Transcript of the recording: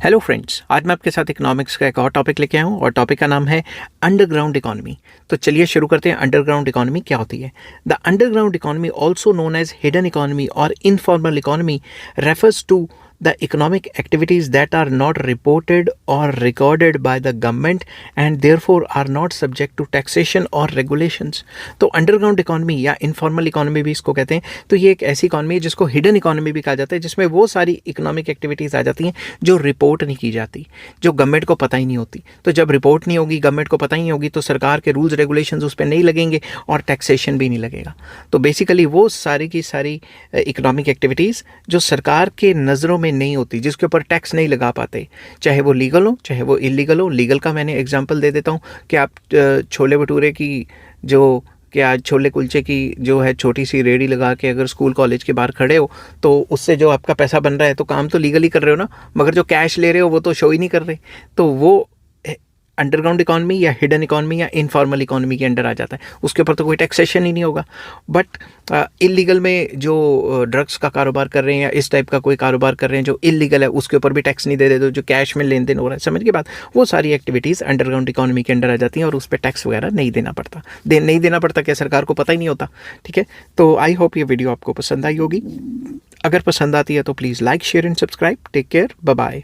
Hello friends, आज मैं आपके साथ इकोनॉमिक्स का एक और टॉपिक लेके आया हूँ और टॉपिक का नाम है अंडरग्राउंड इकोनॉमी। तो चलिए शुरू करते हैं। अंडरग्राउंड इकोनॉमी क्या होती है? The underground economy, also known as hidden economy और informal economy, refers to the economic activities that are not reported or recorded by the government and therefore are not subject to taxation or regulations। तो underground economy या informal economy भी इसको कहते हैं। तो ये एक ऐसी इकोनॉमी है जिसको हिडन इकोनॉमी भी कहा जाता है, जिसमें वो सारी इकोनॉमिक एक्टिविटीज़ आ जाती हैं जो रिपोर्ट नहीं की जाती, जो गवर्नमेंट को पता ही नहीं होती। तो जब रिपोर्ट नहीं होगी, गवर्नमेंट को पता ही नहीं होगी, तो सरकार के रूल्स रेगुलेशंस उस पर नहीं लगेंगे और टैक्सेशन भी नहीं लगेगा। तो बेसिकली वो सारी की सारी इकोनॉमिक एक्टिविटीज़ जो सरकार के नज़रों में नहीं होती, जिसके ऊपर टैक्स नहीं लगा पाते, चाहे वो लीगल हो चाहे वो इलीगल हो। लीगल का मैंने एग्जांपल दे देता हूँ कि आप छोले भटूरे की जो क्या छोले कुलचे की जो है छोटी सी रेडी लगा के अगर स्कूल कॉलेज के बाहर खड़े हो तो उससे जो आपका पैसा बन रहा है, तो काम तो लीगली कर रहे हो ना, मगर जो कैश ले रहे हो वो तो शो ही नहीं कर रहे। तो वो अंडरग्राउंड इकोनॉमी या हिडन इकोनॉमी या इनफॉर्मल इकोनॉमी के अंडर आ जाता है। उसके ऊपर तो कोई टैक्सेशन ही नहीं होगा। बट इलीगल में जो ड्रग्स का कारोबार कर रहे हैं या इस टाइप का कोई कारोबार कर रहे हैं जो इलीगल है, उसके ऊपर भी टैक्स नहीं दे देते, जो कैश में लेन देन हो रहा है, समझ के बाद वो सारी एक्टिविटीज़ अंडरग्राउंड इकोनॉमी के अंडर आ जाती हैं और उस पर टैक्स वगैरह नहीं देना पड़ता। क्या सरकार को पता ही नहीं होता? ठीक है, तो आई होप ये वीडियो आपको पसंद आई होगी। अगर पसंद आती है तो please like, share and subscribe. Take care, bye bye.